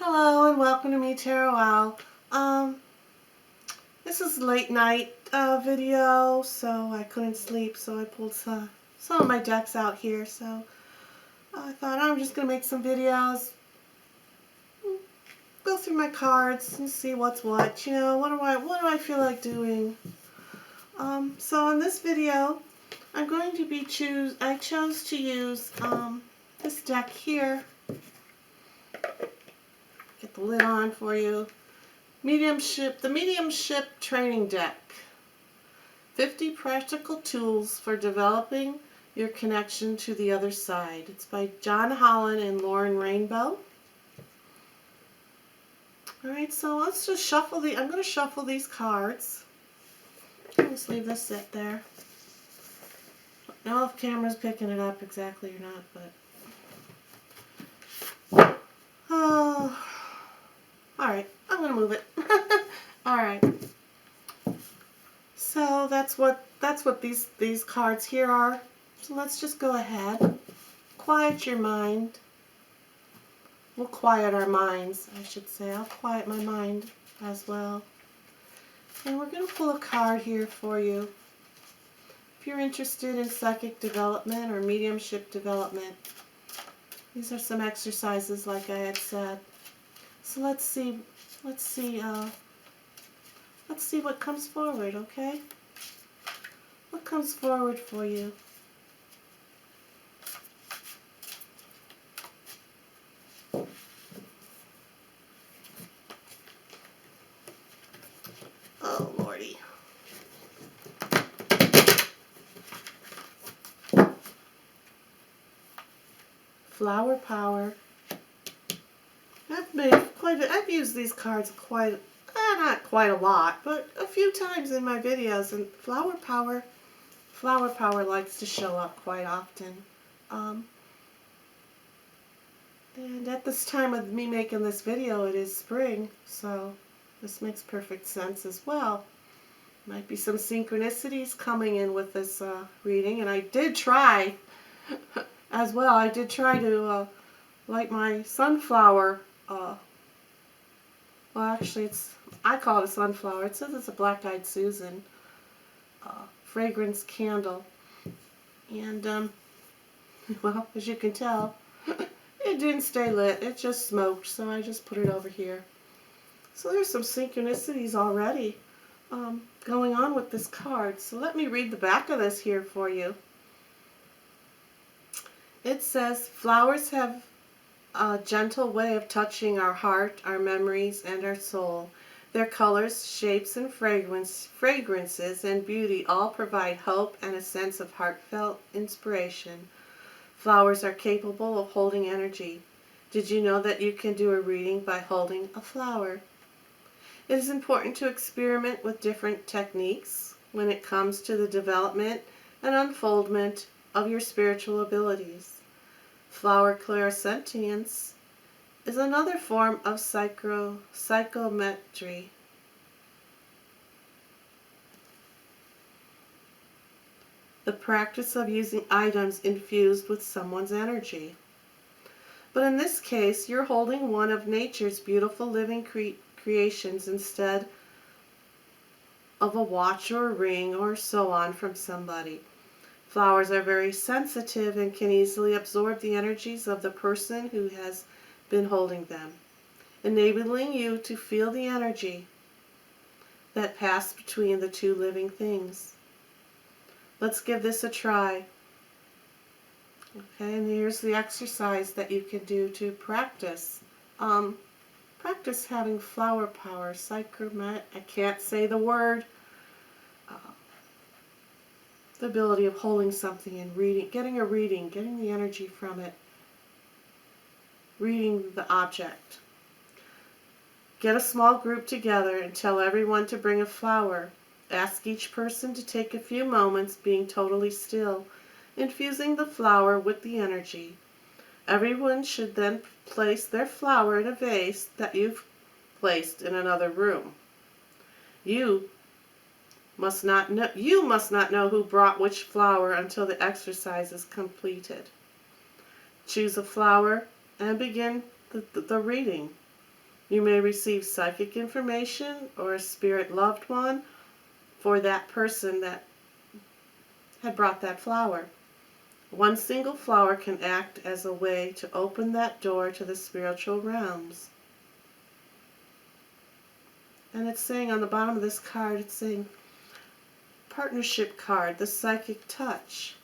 Hello and welcome to Me Tarot Owl. This is a late night video, so I couldn't sleep, so I pulled some of my decks out here. So I thought I'm just gonna make some videos, go through my cards and see what's what. You know, what do I feel like doing? So in this video, I'm going to be I chose to use this deck here. Get the lid on for you. The Mediumship Training Deck. 50 Practical Tools for Developing Your Connection to the Other Side. It's by John Holland and Lauren Rainbow. Alright, so let's just shuffle I'm going to shuffle these cards. Let's leave this sit there. I don't know if the camera's picking it up exactly or not, but... Alright, I'm going to move it. Alright. So that's what these cards here are. So let's just go ahead. Quiet your mind. We'll quiet our minds, I should say. I'll quiet my mind as well. And we're going to pull a card here for you. If you're interested in psychic development or mediumship development, these are some exercises like I had said. So let's see what comes forward, okay? What comes forward for you? Oh, Lordy. Flower Power. I've used these cards not quite a lot, but a few times in my videos, and Flower Power likes to show up quite often. And at this time of me making this video, it is spring, so this makes perfect sense as well. Might be some synchronicities coming in with this reading, and I did try as well. I did try to light my sunflower. Well, actually, I call it a sunflower. It says it's a Black-Eyed Susan fragrance candle, and well, as you can tell, it didn't stay lit. It just smoked, so I just put it over here. So there's some synchronicities already going on with this card. So let me read the back of this here for you. It says, flowers have a gentle way of touching our heart, our memories, and our soul. Their colors, shapes, and fragrances and beauty all provide hope and a sense of heartfelt inspiration. Flowers are capable of holding energy. Did you know that you can do a reading by holding a flower? It is important to experiment with different techniques when it comes to the development and unfoldment of your spiritual abilities. Flower clairsentience is another form of psychometry. The practice of using items infused with someone's energy. But in this case, you're holding one of nature's beautiful living creations instead of a watch or a ring or so on from somebody. Flowers are very sensitive and can easily absorb the energies of the person who has been holding them, enabling you to feel the energy that passed between the two living things. Let's give this a try. Okay, and here's the exercise that you can do to practice. Practice having flower power, psychometry. I can't say the word. The ability of holding something and getting the energy from it, reading the object. Get a small group together and tell everyone to bring a flower. Ask each person to take a few moments being totally still, infusing the flower with the energy. Everyone should then place their flower in a vase that you've placed in another room. You must not know who brought which flower until the exercise is completed. Choose a flower and begin the reading. You may receive psychic information or a spirit loved one for that person that had brought that flower. One single flower can act as a way to open that door to the spiritual realms. And it's saying on the bottom of this card, it's saying partnership card, the psychic touch.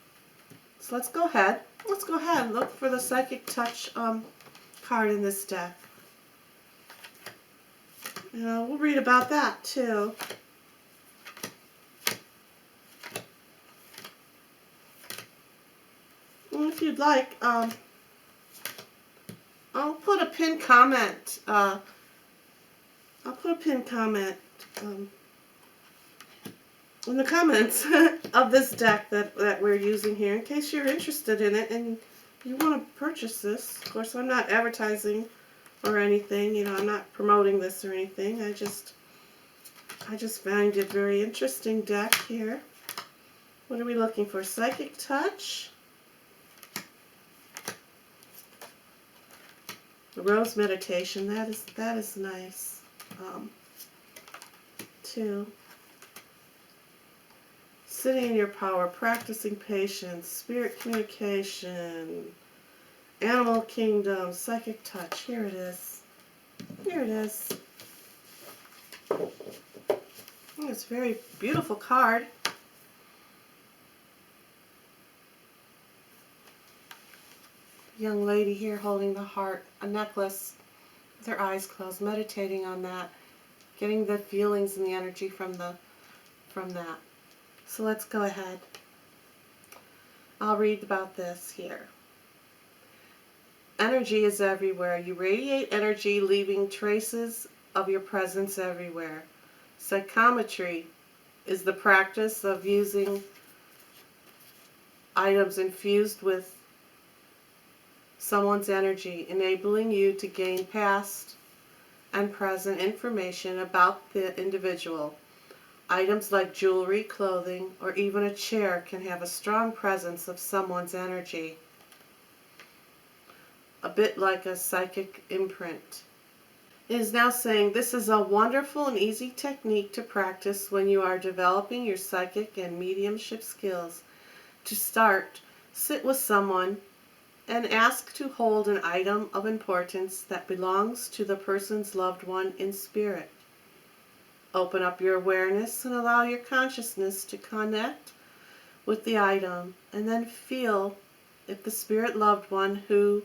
So let's go ahead and look for the psychic touch card in this deck. We'll read about that too. And if you'd like, I'll put a pinned comment. In the comments of this deck that we're using here, in case you're interested in it and you want to purchase this. Of course, I'm not advertising or anything. I'm not promoting this or anything. I just find it very interesting deck here. What are we looking for? Psychic touch. The rose meditation. That is nice. Too. Sitting in your power, practicing patience, spirit communication, animal kingdom, psychic touch. Here it is. Here it is. It's a very beautiful card. Young lady here holding the heart, a necklace with her eyes closed, meditating on that, getting the feelings and the energy from that. So let's go ahead. I'll read about this here. Energy is everywhere. You radiate energy, leaving traces of your presence everywhere. Psychometry is the practice of using items infused with someone's energy, enabling you to gain past and present information about the individual. Items like jewelry, clothing, or even a chair can have a strong presence of someone's energy. A bit like a psychic imprint. It is now saying this is a wonderful and easy technique to practice when you are developing your psychic and mediumship skills. To start, sit with someone and ask to hold an item of importance that belongs to the person's loved one in spirit. Open up your awareness and allow your consciousness to connect with the item, and then feel if the spirit loved one who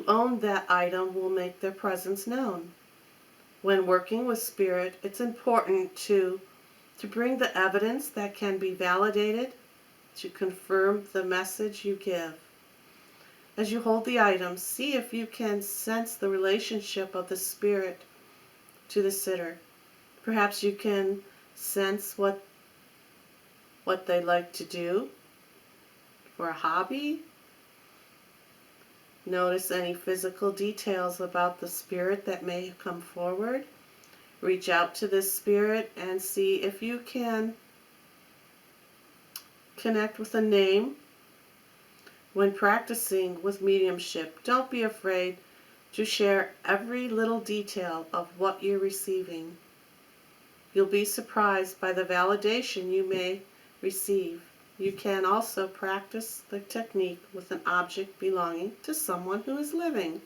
owned that item will make their presence known. When working with spirit, it's important to bring the evidence that can be validated to confirm the message you give. As you hold the item, see if you can sense the relationship of the spirit to the sitter. Perhaps you can sense what they like to do for a hobby. Notice any physical details about the spirit that may come forward. Reach out to this spirit and see if you can connect with a name. When practicing with mediumship, don't be afraid to share every little detail of what you're receiving. You'll be surprised by the validation you may receive. You can also practice the technique with an object belonging to someone who is living.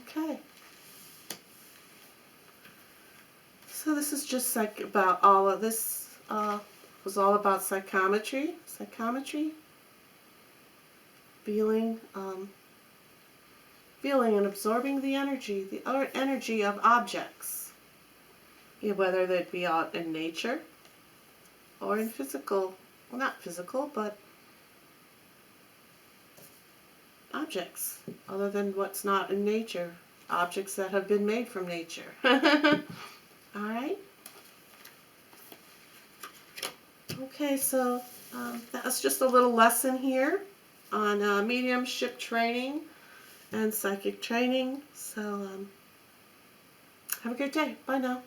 Okay. So this is just like about all of this. Was all about psychometry. Feeling and absorbing the energy of objects, whether they be out in nature or in physical, well, not physical, but objects other than what's not in nature, objects that have been made from nature. All right. Okay, so that was just a little lesson here on mediumship training and psychic training. So have a great day. Bye now.